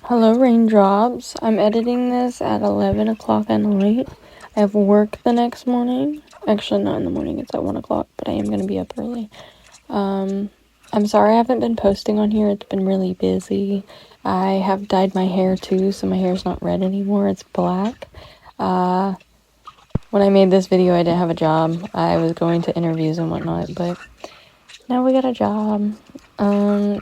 Hello, raindrops. I'm editing this at 11 o'clock at night. I have work the next morning. Actually, not in the morning, it's at 1 o'clock, but I am going to be up early. I'm sorry I haven't been posting on here. It's been really busy. I have dyed my hair too, so my hair's not red anymore. It's black. When I made this video, I didn't have a job. I was going to interviews and whatnot, but now we got a job.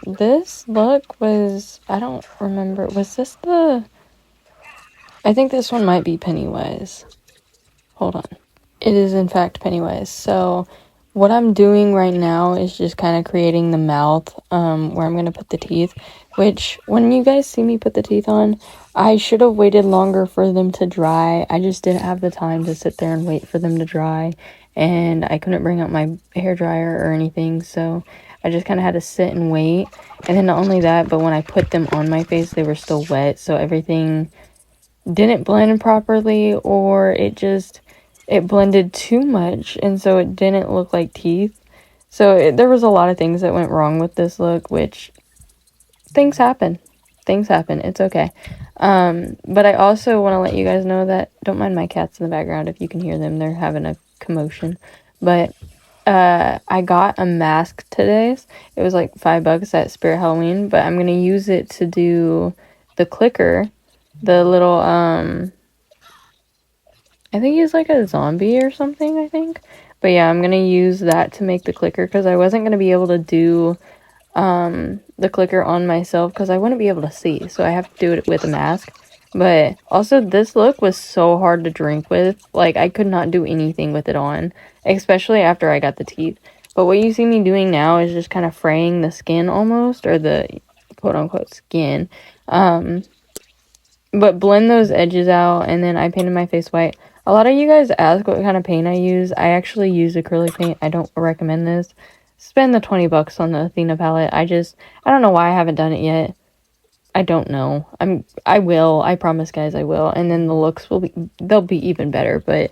This look was, I don't remember, was this I think this one might be Pennywise. Hold on. It is in fact Pennywise. So what I'm doing right now is just kind of creating the mouth, where I'm going to put the teeth, which when you guys see me put the teeth on, I should have waited longer for them to dry. I just didn't have the time to sit there and wait for them to dry, and I couldn't bring out my hair dryer or anything, so I just kind of had to sit and wait. And then not only that, but when I put them on my face, they were still wet, so everything didn't blend properly, or it blended too much, and so it didn't look like teeth. So there was a lot of things that went wrong with this look, which things happen. It's okay. But I also want to let you guys know that, don't mind my cats in the background if you can hear them, they're having a commotion. But I got a mask today. It was like $5 at Spirit Halloween, but I'm gonna use it to do the clicker, the little I think he's like a zombie or something, I think. But yeah, I'm gonna use that to make the clicker, because I wasn't gonna be able to do the clicker on myself because I wouldn't be able to see, so I have to do it with a mask. But also, this look was so hard to drink with. Like, I could not do anything with it on, especially after I got the teeth. But what you see me doing now is just kind of fraying the skin almost, or the quote-unquote skin. But blend those edges out, and then I painted my face white. A lot of you guys ask what kind of paint I use. I actually use acrylic paint. I don't recommend this. Spend the $20 on the Athena palette. I don't know why I haven't done it yet. I don't know. I will. I promise, guys, I will. And then the looks they'll be even better. But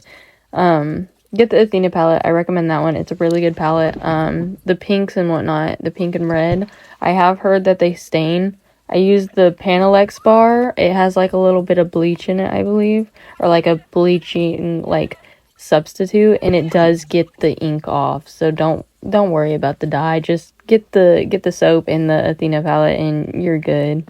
get the Athena palette. I recommend that one. It's a really good palette. The pinks and whatnot, the pink and red, I have heard that they stain. I used the Panelex bar. It has like a little bit of bleach in it, I believe, or like a bleaching like substitute, and it does get the ink off. So don't worry about the dye. Just get the soap and the Athena palette, and you're good.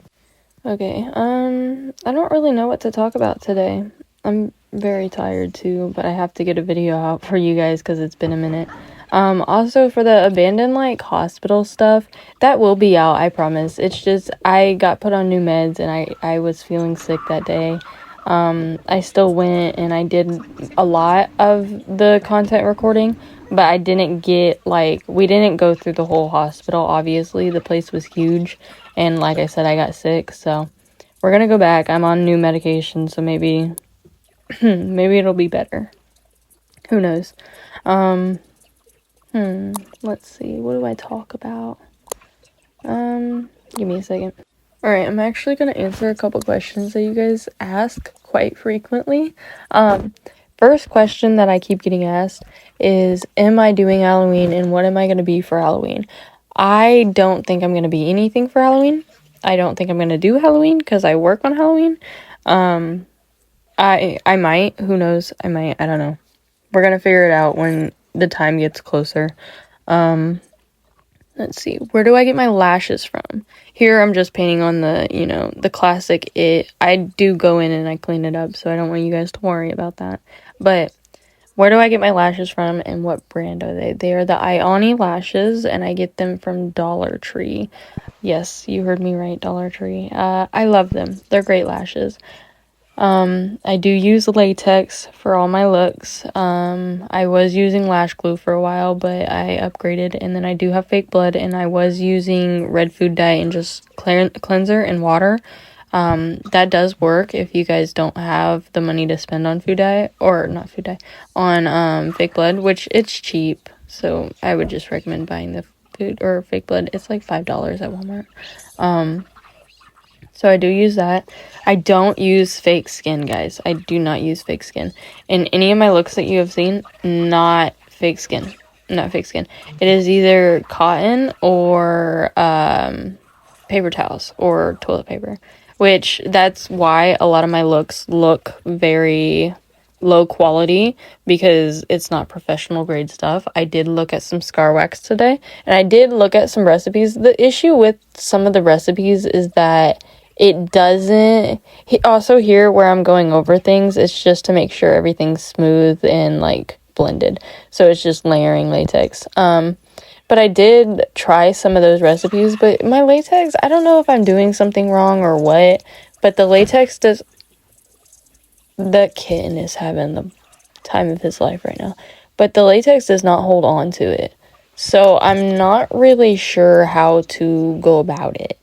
Okay. I don't really know what to talk about today. I'm very tired too, but I have to get a video out for you guys because it's been a minute. Also for the abandoned like hospital stuff, that will be out, I promise. It's just I got put on new meds and I was feeling sick that day. I still went and I did a lot of the content recording, but I didn't get we didn't go through the whole hospital. Obviously, the place was huge, and like I said, I got sick, so we're gonna go back. I'm on new medication, so maybe maybe it'll be better. Who knows? Let's see. What do I talk about? Give me a second. Alright, I'm actually gonna answer a couple questions that you guys ask quite frequently. First question that I keep getting asked is, am I doing Halloween and what am I gonna be for Halloween? I don't think I'm gonna be anything for Halloween. I don't think I'm gonna do Halloween because I work on Halloween. I might. Who knows? I might. I don't know. We're gonna figure it out when the time gets closer. Let's see. Where do I get my lashes from? Here I'm just painting on the classic It. I do go in and I clean it up, so I don't want you guys to worry about that. But where do I get my lashes from and what brand are they? They are the Ioni lashes, and I get them from Dollar Tree. Yes, you heard me right, Dollar Tree. I love them. They're great lashes. I do use latex for all my looks. I was using lash glue for a while, but I upgraded, and then I do have fake blood, and I was using red food dye and just cleanser and water. That does work if you guys don't have the money to spend on food dye, or not food dye, on fake blood, which it's cheap, so I would just recommend buying the food or fake blood. It's like $5 at Walmart. So I do use that. I don't use fake skin, guys. I do not use fake skin. In any of my looks that you have seen, not fake skin. Not fake skin. It is either cotton or paper towels or toilet paper. which that's why a lot of my looks look very low quality, because it's not professional grade stuff. I did look at some Scar Wax today, and I did look at some recipes. The issue with some of the recipes is that it doesn't, also here where I'm going over things, it's just to make sure everything's smooth and like blended, so it's just layering latex. But I did try some of those recipes, but my latex, I don't know if I'm doing something wrong or what, but the latex does. The kitten is having the time of his life right now. But the latex does not hold on to it. So I'm not really sure how to go about it.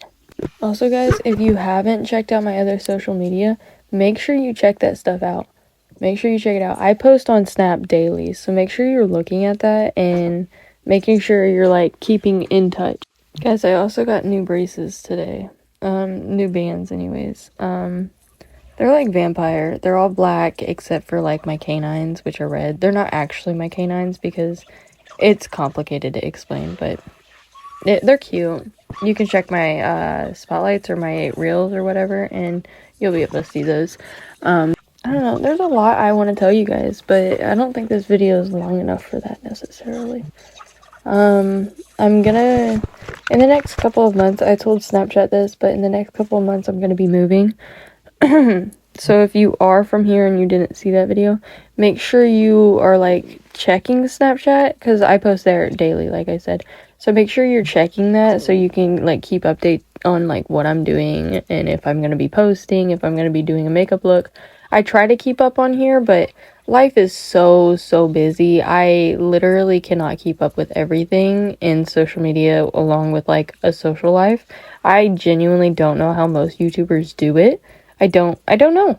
Also, guys, if you haven't checked out my other social media, make sure you check that stuff out. Make sure you check it out. I post on Snap daily, so make sure you're looking at that and making sure you're like keeping in touch. Guys, I also got new braces today. New bands anyways. They're like vampire. They're all black except for like my canines, which are red. They're not actually my canines because it's complicated to explain, but they're cute. You can check my spotlights or my reels or whatever, and you'll be able to see those. I don't know. There's a lot I want to tell you guys, but I don't think this video is long enough for that necessarily. I'm gonna, in the next couple of months, I told Snapchat this, but in the next couple of months, I'm gonna be moving. So if you are from here and you didn't see that video, make sure you are like checking Snapchat, because I post there daily, like I said. So make sure you're checking that so you can like keep update on like what I'm doing and if I'm gonna be posting, if I'm gonna be doing a makeup look. I try to keep up on here, but life is so busy. I literally cannot keep up with everything in social media along with like a social life. I genuinely don't know how most YouTubers do it. I don't know.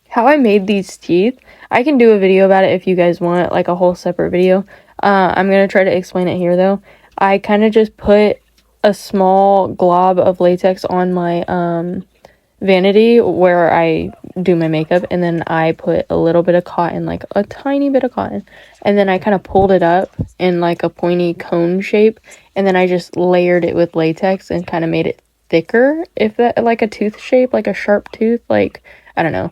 How I made these teeth, I can do a video about it if you guys want, like a whole separate video. I'm gonna try to explain it here though. I kind of just put a small glob of latex on my vanity where I do my makeup, and then I put a little bit of cotton, like a tiny bit of cotton, and then I kind of pulled it up in like a pointy cone shape, and then I just layered it with latex and kind of made it thicker, if that, like a tooth shape, like a sharp tooth, like, I don't know.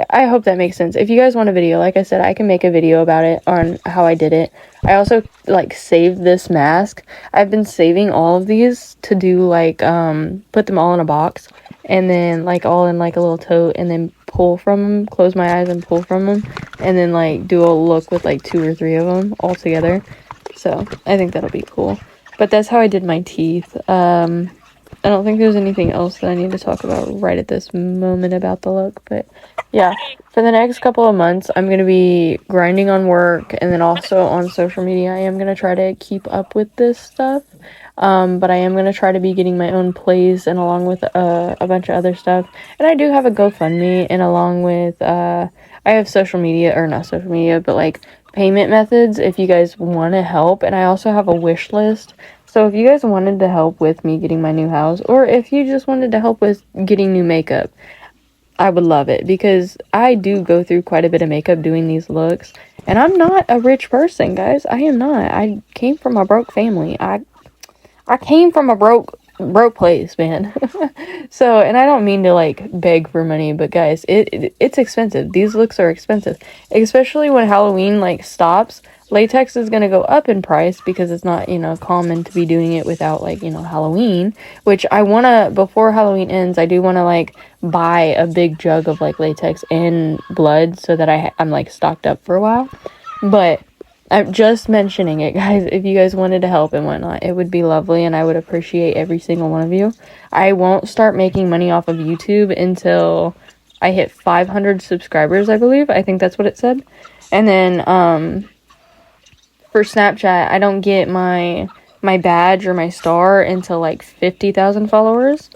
I hope that makes sense. If you guys want a video, like I said, I can make a video about it on how I did it. I also like saved this mask. I've been saving all of these to do like put them all in a box and then like all in like a little tote, and then pull from them, close my eyes and pull from them, and then like do a look with like 2 or 3 of them all together. So I think that'll be cool. But that's how I did my teeth. I don't think there's anything else that I need to talk about right at this moment about the look, but yeah, for the next couple of months, I'm going to be grinding on work, and then also on social media, I am going to try to keep up with this stuff, but I am going to try to be getting my own place, and along with a bunch of other stuff, and I do have a GoFundMe, and along with, I have social media, or not social media, but like payment methods if you guys want to help, and I also have a wish list. So if you guys wanted to help with me getting my new house, or if you just wanted to help with getting new makeup, I would love it, because I do go through quite a bit of makeup doing these looks, and I'm not a rich person, guys. I am not. I came from a broke family. I came from a broke place, man. So, and I don't mean to like beg for money, but guys, it's expensive. These looks are expensive, especially when Halloween like stops. Latex is going to go up in price because it's not, common to be doing it without like, Halloween, which I want to, before Halloween ends, I do want to like buy a big jug of like latex and blood so that I'm like stocked up for a while. But I'm just mentioning it, guys. If you guys wanted to help and whatnot, it would be lovely, and I would appreciate every single one of you. I won't start making money off of YouTube until I hit 500 subscribers, I believe. I think that's what it said. And then, for Snapchat, I don't get my badge or my star until like 50,000 followers,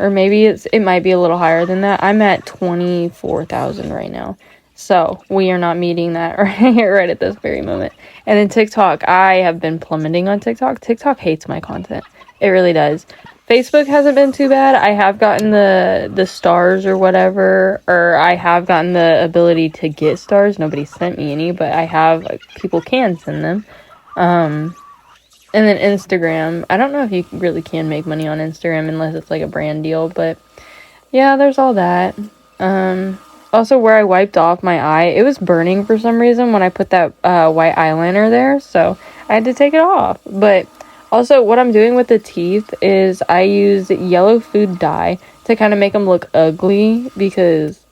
or maybe it might be a little higher than that. I'm at 24,000 right now, so we are not meeting that right at this very moment. And then TikTok, I have been plummeting on TikTok. TikTok hates my content. It really does. Facebook hasn't been too bad. I have gotten the stars or whatever, or I have gotten the ability to get stars. Nobody sent me any, but I have, people can send them. And then Instagram. I don't know if you really can make money on Instagram unless it's like a brand deal, but yeah, there's all that. Also where I wiped off my eye, it was burning for some reason when I put that white eyeliner there, so I had to take it off. But also what I'm doing with the teeth is I use yellow food dye to kind of make them look ugly because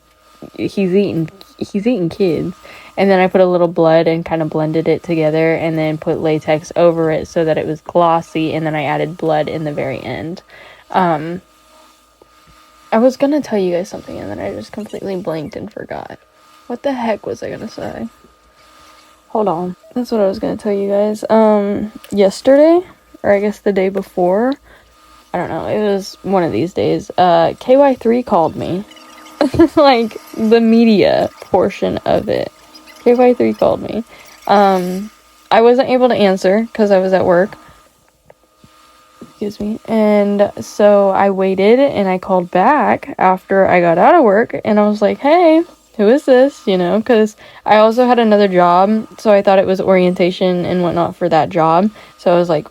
he's eating kids. And then I put a little blood and kind of blended it together and then put latex over it so that it was glossy, and then I added blood in the very end. I was gonna tell you guys something and then I just completely blanked and forgot. What the heck was I gonna say? Hold on. That's what I was gonna tell you guys. Yesterday, or I guess the day before, I don't know, it was one of these days, KY3 called me. Like, the media portion of it. KY3 called me. I wasn't able to answer because I was at work. Excuse me. And so I waited and I called back after I got out of work and I was like, hey, who is this? You know, because I also had another job, so I thought it was orientation and whatnot for that job. So I was like,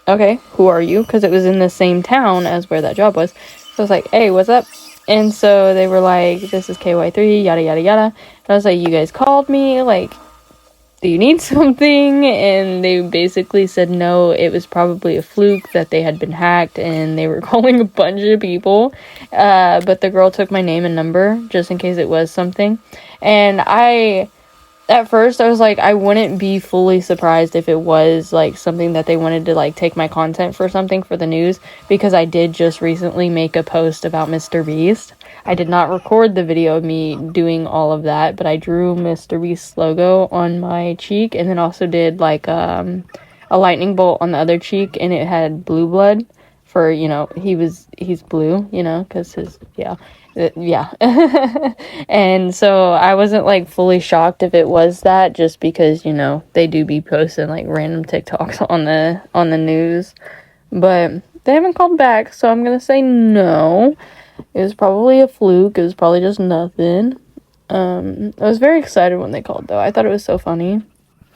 okay, who are you? Because it was in the same town as where that job was. So I was like, hey, what's up? And so they were like, this is KY3, yada, yada, yada. And I was like, you guys called me, like, do you need something? And they basically said no, it was probably a fluke, that they had been hacked and they were calling a bunch of people. But the girl took my name and number just in case it was something. And at first I was like, I wouldn't be fully surprised if it was like something that they wanted to like take my content for something for the news, because I did just recently make a post about Mr. Beast. I did not record the video of me doing all of that, but I drew Mr. Beast's logo on my cheek and then also did like a lightning bolt on the other cheek, and it had blue blood for, you know, he's blue, you know, because yeah. And so I wasn't like fully shocked if it was that, just because, you know, they do be posting like random TikToks on the news, but they haven't called back, so I'm gonna say no. It was probably a fluke. It was probably just nothing. I was very excited when they called, though. I thought it was so funny.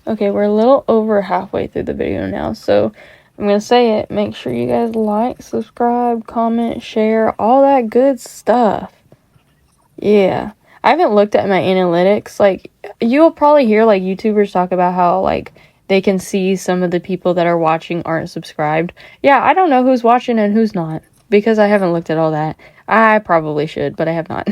Okay, we're a little over halfway through the video now, so I'm gonna say it. Make sure you guys like, subscribe, comment, share, all that good stuff. Yeah. I haven't looked at my analytics. Like, you'll probably hear, like, YouTubers talk about how, like, they can see some of the people that are watching aren't subscribed. Yeah, I don't know who's watching and who's not, because I haven't looked at all that. I probably should, but I have not.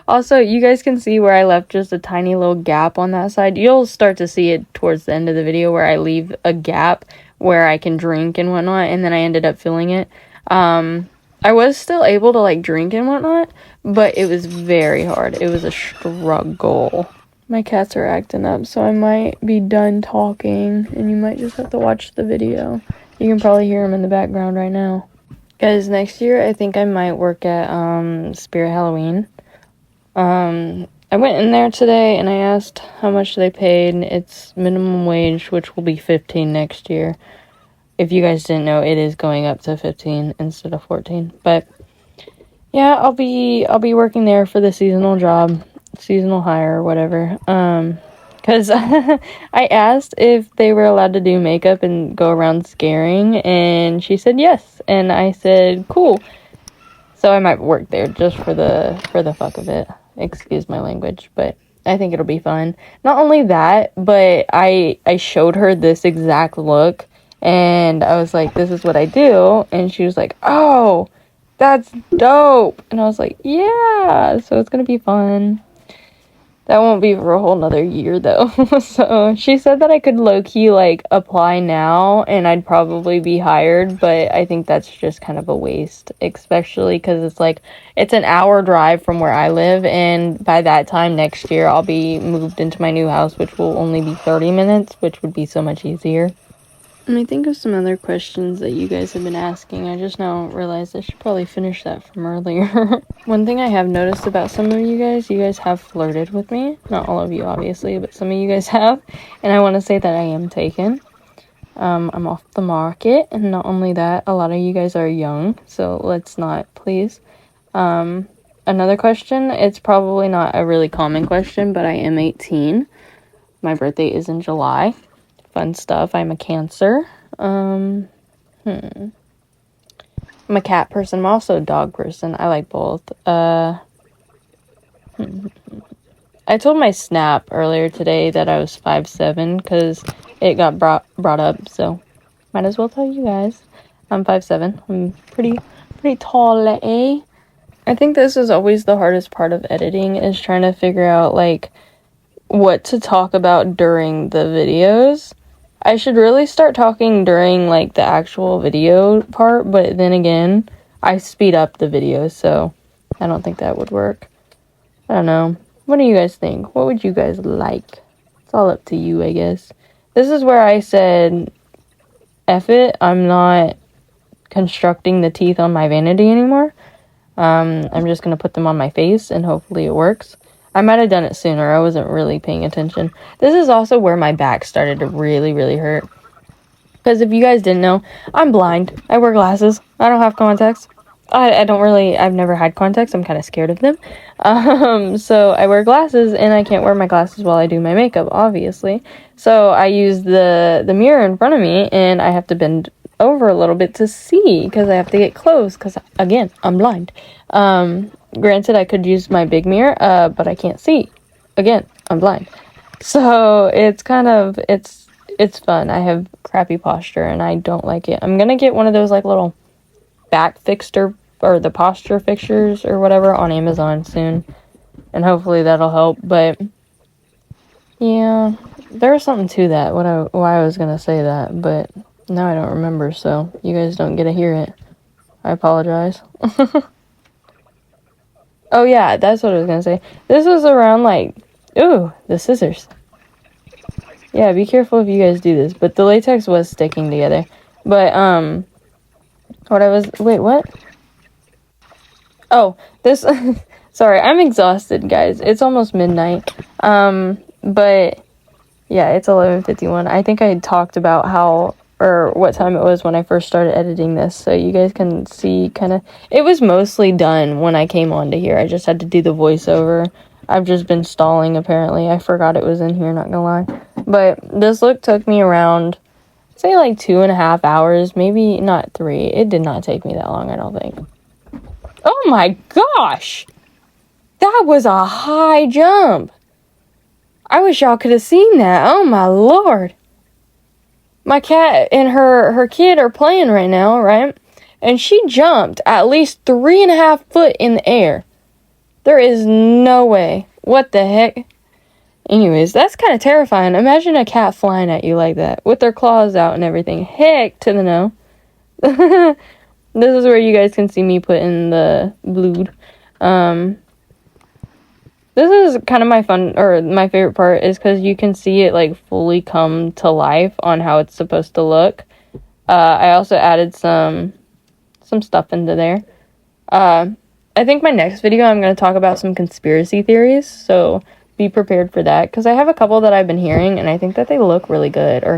Also, you guys can see where I left just a tiny little gap on that side. You'll start to see it towards the end of the video where I leave a gap where I can drink and whatnot, and then I ended up filling it. I was still able to, like, drink and whatnot, but it was very hard. It was a struggle. My cats are acting up, so I might be done talking, and you might just have to watch the video. You can probably hear them in the background right now. Guys, next year I think I might work at Spirit Halloween. I went in there today and I asked how much they paid. It's minimum wage, which will be 15 next year. If you guys didn't know, it is going up to 15 instead of 14. But yeah, I'll be working there for the seasonal job, seasonal hire or whatever. Because I asked if they were allowed to do makeup and go around scaring, and she said yes, and I said cool. So I might work there just for the fuck of it. Excuse my language, but I think it'll be fun. Not only that, but I showed her this exact look, and I was like, this is what I do, and she was like, oh, that's dope, and I was like, yeah, so it's gonna be fun. That won't be for a whole nother year, though. So, she said that I could low-key, like, apply now, and I'd probably be hired, but I think that's just kind of a waste, especially because it's, like, it's an hour drive from where I live, and by that time next year, I'll be moved into my new house, which will only be 30 minutes, which would be so much easier. Let me think of some other questions that you guys have been asking. I just now realized I should probably finish that from earlier. One thing I have noticed about some of you guys have flirted with me. Not all of you, obviously, but some of you guys have. And I want to say that I am taken. I'm off the market. And not only that, a lot of you guys are young. So let's not, please. Another question. It's probably not a really common question, but I am 18. My birthday is in July. Fun stuff. I'm a Cancer. I'm a cat person. I'm also a dog person. I like both. I told my Snap earlier today that I was 5'7" because it got brought up, so might as well tell you guys. I'm 5'7". I'm pretty tall, eh? I think this is always the hardest part of editing, is trying to figure out, like, what to talk about during the videos. I should really start talking during, like, the actual video part, but then again, I speed up the videos, so I don't think that would work. I don't know. What do you guys think? What would you guys like? It's all up to you, I guess. This is where I said, F it, I'm not constructing the teeth on my vanity anymore. I'm just gonna put them on my face and hopefully it works. I might have done it sooner. I wasn't really paying attention. This is also where my back started to really, really hurt. Because if you guys didn't know, I'm blind. I wear glasses. I don't have contacts. I've never had contacts. I'm kind of scared of them. So I wear glasses, and I can't wear my glasses while I do my makeup, obviously. So I use the mirror in front of me, and I have to bend over a little bit to see, because I have to get close, because, again, I'm blind. Granted, I could use my big mirror, but I can't see. Again, I'm blind. So it's kind of, it's fun. I have crappy posture, and I don't like it. I'm gonna get one of those, like, little back fixture, or the posture fixtures, or whatever, on Amazon soon. And hopefully that'll help, but yeah, there's something to that, why I was gonna say that, but now I don't remember, so you guys don't get to hear it. I apologize. Oh yeah, that's what I was gonna say. This was around, like, ooh, the scissors. Yeah, be careful if you guys do this, but the latex was sticking together. But, wait, what? Oh, this, sorry, I'm exhausted, guys. It's almost midnight. But, yeah, it's 11:51. I think I had talked about what time it was when I first started editing this, so you guys can see kind of, it was mostly done when I came onto here. I just had to do the voiceover. I've just been stalling, apparently. I forgot it was in here, not gonna lie. But this look took me around, say, like 2.5 hours, maybe not 3. It did not take me that long, I don't think. Oh my gosh! That was a high jump! I wish y'all could have seen that. Oh my lord! My cat and her kid are playing right now, right? And she jumped at least 3.5 foot in the air. There is no way. What the heck? Anyways, that's kind of terrifying. Imagine a cat flying at you like that, with their claws out and everything. Heck to the no. This is where you guys can see me put in the blood. This is kind of my favorite part, is because you can see it, like, fully come to life on how it's supposed to look. I also added some stuff into there. I think my next video I'm going to talk about some conspiracy theories, so be prepared for that, because I have a couple that I've been hearing, and I think that they look really good, or